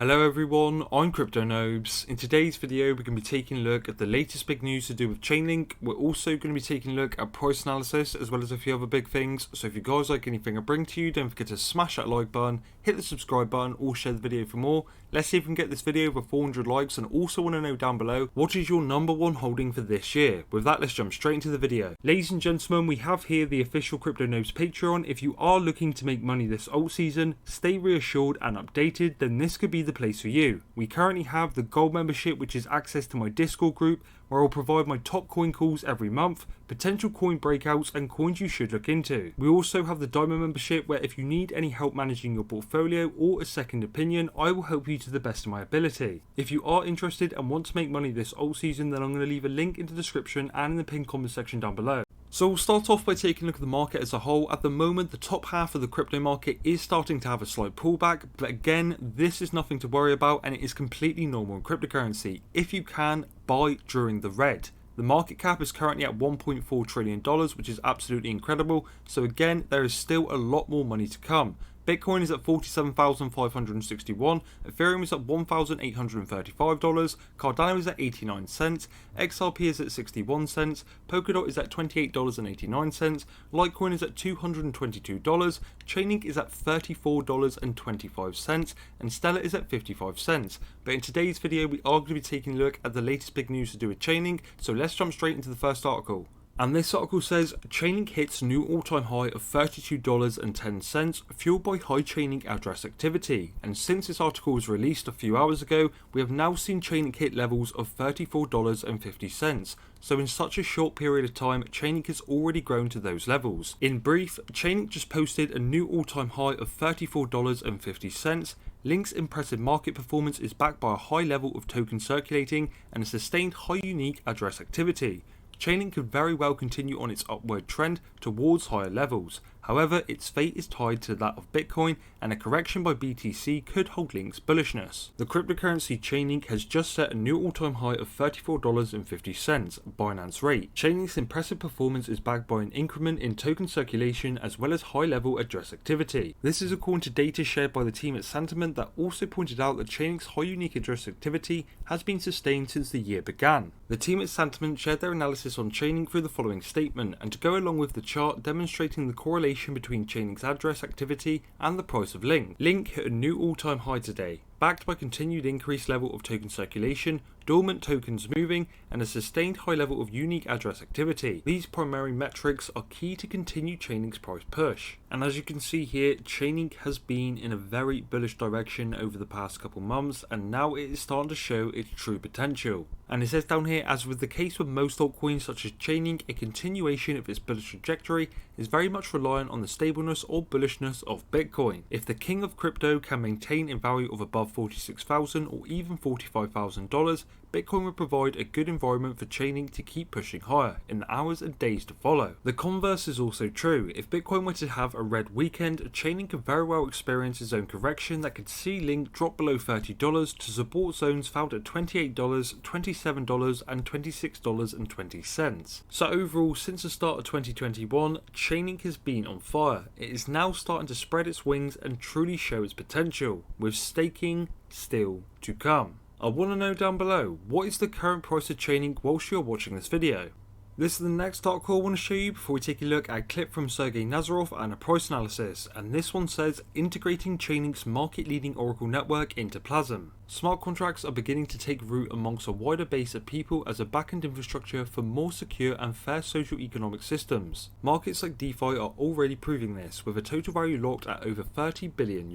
Hello everyone, I'm Crypto Nobes. In today's video we're going to be taking a look at the latest big news to do with Chainlink. We're also going to be taking a look at price analysis as well as a few other big things. So if you guys like anything I bring to you, don't forget to smash that like button, hit the subscribe button or share the video for more. Let's see if we can get this video over 400 likes, and also want to know down below, what is your number one holding for this year? With that, let's jump straight into the video. Ladies and gentlemen, we have here the official Crypto Nobes Patreon. If you are looking to make money this alt season, stay reassured and updated, then this could be the place for you. We currently have the gold membership, which is access to my Discord group, where I'll provide my top coin calls every month, potential coin breakouts and coins you should look into. We also have the diamond membership, where if you need any help managing your portfolio or a second opinion, I will help you to the best of my ability. If you are interested and want to make money this alt season, then I'm going to leave a link in the description and in the pinned comment section down below. So we'll start off by taking a look at the market as a whole. At the moment, the top half of the crypto market is starting to have a slight pullback, but again, this is nothing to worry about and it is completely normal in cryptocurrency. If you can, buy during the red. The market cap is currently at $1.4 trillion, which is absolutely incredible. So again, there is still a lot more money to come. Bitcoin is at $47,561, Ethereum is at $1,835, Cardano is at 89 cents, XRP is at 61 cents, Polkadot is at $28.89, Litecoin is at $222, Chainlink is at $34.25, and Stellar is at 55 cents. But in today's video, we are going to be taking a look at the latest big news to do with Chainlink, so let's jump straight into the first article. And this article says, Chainlink hits new all-time high of $32.10, fueled by high Chainlink address activity. And since this article was released a few hours ago, we have now seen Chainlink hit levels of $34.50. So in such a short period of time, Chainlink has already grown to those levels. In brief, Chainlink just posted a new all-time high of $34.50. Link's impressive market performance is backed by a high level of token circulating and a sustained high unique address activity. Chainlink could very well continue on its upward trend towards higher levels. However, its fate is tied to that of Bitcoin, and a correction by BTC could hold Link's bullishness. The cryptocurrency Chainlink has just set a new all-time high of $34.50 Binance rate. Chainlink's impressive performance is backed by an increment in token circulation as well as high-level address activity. This is according to data shared by the team at Sentiment that also pointed out that Chainlink's high unique address activity has been sustained since the year began. The team at Sentiment shared their analysis on Chainlink through the following statement, and to go along with the chart demonstrating the correlation between Chainlink's address activity and the price of Link. Link hit a new all-time high today, backed by continued increased level of token circulation, dormant tokens moving, and a sustained high level of unique address activity. These primary metrics are key to continue Chainlink's price push. And as you can see here, Chainlink has been in a very bullish direction over the past couple months, and now it is starting to show its true potential. And it says down here, as with the case with most altcoins such as Chainlink, a continuation of its bullish trajectory is very much reliant on the stableness or bullishness of Bitcoin. If the king of crypto can maintain a value of above $46,000 or even $45,000, Bitcoin would provide a good environment for Chainlink to keep pushing higher in the hours and days to follow. The converse is also true. If Bitcoin were to have a red weekend, Chainlink could very well experience its own correction that could see Link drop below $30 to support zones found at $28, $27 and $26.20. So overall, since the start of 2021, Chainlink has been on fire. It is now starting to spread its wings and truly show its potential, with staking still to come. I want to know down below, what is the current price of Chainlink whilst you're watching this video? This is the next article I want to show you before we take a look at a clip from Sergey Nazarov and a price analysis, and this one says, integrating Chainlink's market-leading Oracle network into Plasm. Smart contracts are beginning to take root amongst a wider base of people as a back-end infrastructure for more secure and fair socio-economic systems. Markets like DeFi are already proving this, with a total value locked at over $30 billion.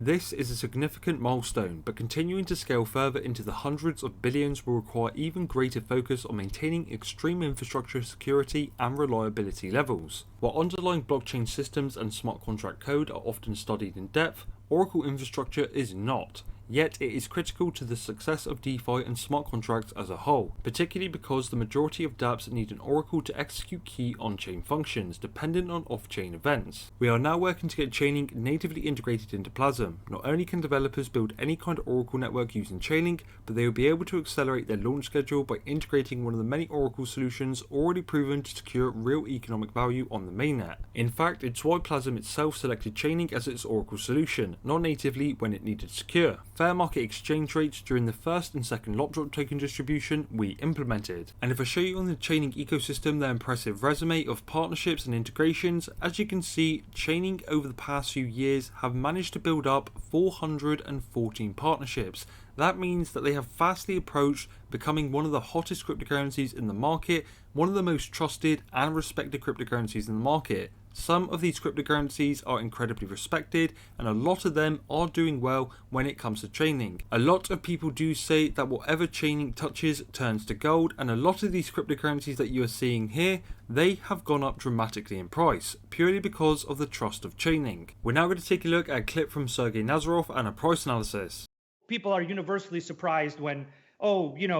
This is a significant milestone, but continuing to scale further into the hundreds of billions will require even greater focus on maintaining extreme infrastructure security and reliability levels. While underlying blockchain systems and smart contract code are often studied in depth, Oracle infrastructure is not. Yet it is critical to the success of DeFi and smart contracts as a whole, particularly because the majority of dApps need an Oracle to execute key on-chain functions dependent on off-chain events. We are now working to get Chainlink natively integrated into Plasm. Not only can developers build any kind of Oracle network using Chainlink, but they will be able to accelerate their launch schedule by integrating one of the many Oracle solutions already proven to secure real economic value on the mainnet. In fact, it's why Plasm itself selected Chainlink as its Oracle solution, not natively when it needed secure. fair market exchange rates during the first and second lot drop token distribution we implemented. And if I show you on the Chainlink ecosystem their impressive resume of partnerships and integrations, as you can see, Chainlink over the past few years have managed to build up 414 partnerships. That means that they have fastly approached becoming one of the hottest cryptocurrencies in the market, one of the most trusted and respected cryptocurrencies in the market. Some of these cryptocurrencies are incredibly respected, and a lot of them are doing well when it comes to Chainlink. A lot of people do say that whatever Chainlink touches turns to gold, and a lot of these cryptocurrencies that you are seeing here, they have gone up dramatically in price, purely because of the trust of Chainlink. We're now going to take a look at a clip from Sergey Nazarov and a price analysis. People are universally surprised when,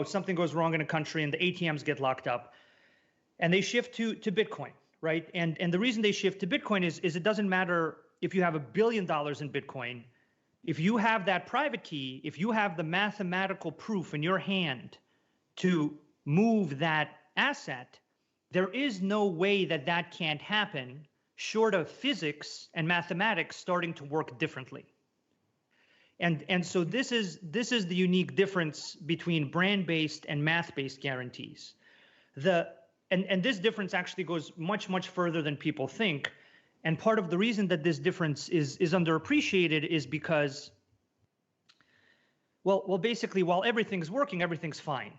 something goes wrong in a country and the ATMs get locked up, and they shift to Bitcoin. Right. And the reason they shift to Bitcoin is it doesn't matter if you have $1 billion in Bitcoin. If you have that private key, if you have the mathematical proof in your hand to move that asset, there is no way that can't happen short of physics and mathematics starting to work differently. And so this is the unique difference between brand-based and math-based guarantees. And this difference actually goes much, much further than people think. And part of the reason that this difference is underappreciated is because, basically, while everything's working, everything's fine.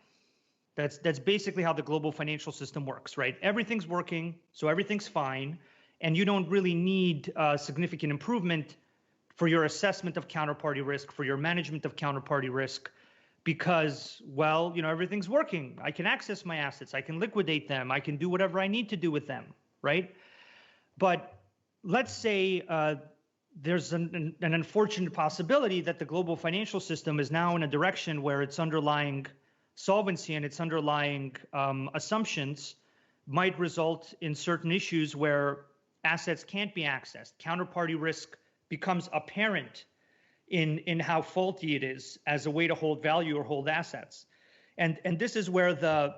That's basically how the global financial system works, right? Everything's working, so everything's fine. And you don't really need significant improvement for your assessment of counterparty risk, for your management of counterparty risk, because, everything's working. I can access my assets. I can liquidate them. I can do whatever I need to do with them, right? But let's say there's an unfortunate possibility that the global financial system is now in a direction where its underlying solvency and its underlying assumptions might result in certain issues where assets can't be accessed. Counterparty risk becomes apparent in how faulty it is as a way to hold value or hold assets. And this is where the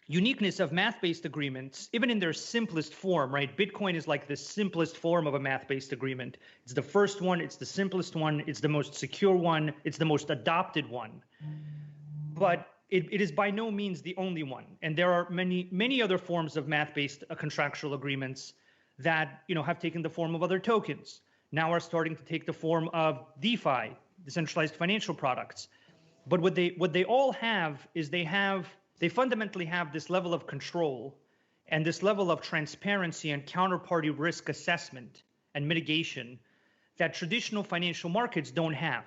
uniqueness of math-based agreements, even in their simplest form, right? Bitcoin is like the simplest form of a math-based agreement. It's the first one, it's the simplest one, it's the most secure one, it's the most adopted one. But it is by no means the only one. And there are many other forms of math-based contractual agreements that have taken the form of other tokens, now are starting to take the form of DeFi, decentralized financial products. But what they all have is they fundamentally have this level of control and this level of transparency and counterparty risk assessment and mitigation that traditional financial markets don't have.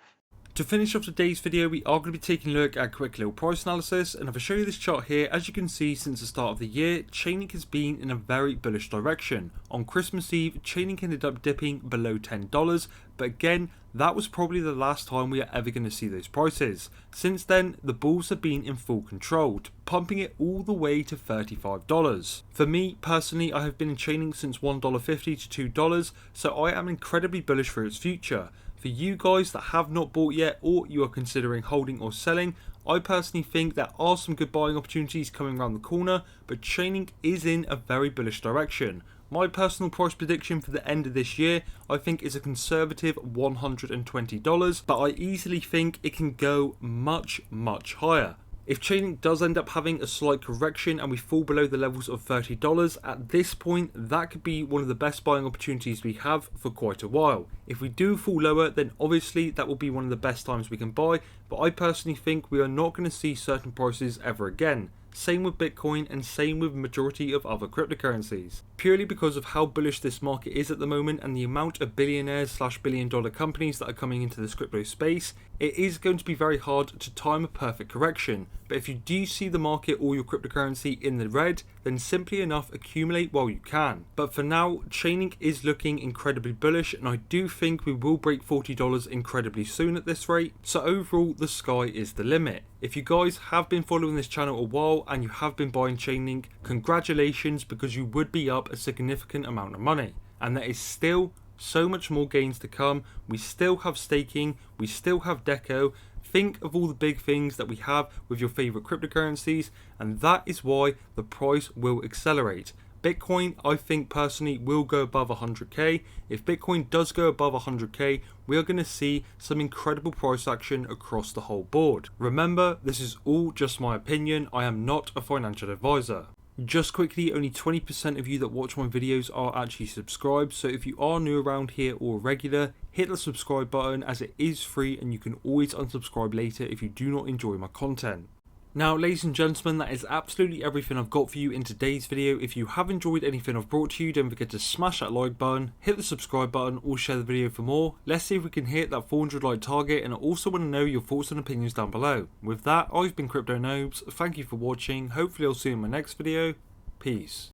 To finish off today's video, we are going to be taking a look at a quick little price analysis, and if I show you this chart here, as you can see, since the start of the year, Chainlink has been in a very bullish direction. On Christmas Eve, Chainlink ended up dipping below $10, but again, that was probably the last time we are ever going to see those prices. Since then, the bulls have been in full control, pumping it all the way to $35. For me, personally, I have been in Chainlink since $1.50 to $2, so I am incredibly bullish for its future. For you guys that have not bought yet, or you are considering holding or selling, I personally think there are some good buying opportunities coming around the corner, but Chainlink is in a very bullish direction. My personal price prediction for the end of this year, I think, is a conservative $120, but I easily think it can go much, much higher. If Chainlink does end up having a slight correction and we fall below the levels of $30, at this point that could be one of the best buying opportunities we have for quite a while. If we do fall lower, then obviously that will be one of the best times we can buy, but I personally think we are not going to see certain prices ever again. Same with Bitcoin and same with majority of other cryptocurrencies. Purely because of how bullish this market is at the moment and the amount of billionaires / billion-dollar companies that are coming into this crypto space, it is going to be very hard to time a perfect correction. But if you do see the market or your cryptocurrency in the red, then simply enough accumulate while you can. But for now, Chainlink is looking incredibly bullish, and I do think we will break $40 incredibly soon at this rate. So overall, the sky is the limit. If you guys have been following this channel a while and you have been buying Chainlink, congratulations, because you would be up a significant amount of money. And there is still so much more gains to come. We still have staking, we still have Deco. Think of all the big things that we have with your favorite cryptocurrencies, and that is why the price will accelerate. Bitcoin, I think personally, will go above 100k. If Bitcoin does go above 100k, we are going to see some incredible price action across the whole board. Remember, this is all just my opinion. I am not a financial advisor. Just quickly, only 20% of you that watch my videos are actually subscribed, so if you are new around here or a regular, hit the subscribe button as it is free and you can always unsubscribe later if you do not enjoy my content. Now, ladies and gentlemen, that is absolutely everything I've got for you in today's video. If you have enjoyed anything I've brought to you, don't forget to smash that like button, hit the subscribe button, or share the video for more. Let's see if we can hit that 400 like target, and I also want to know your thoughts and opinions down below. With that, I've been Crypto Nobes. Thank you for watching. Hopefully I'll see you in my next video. Peace.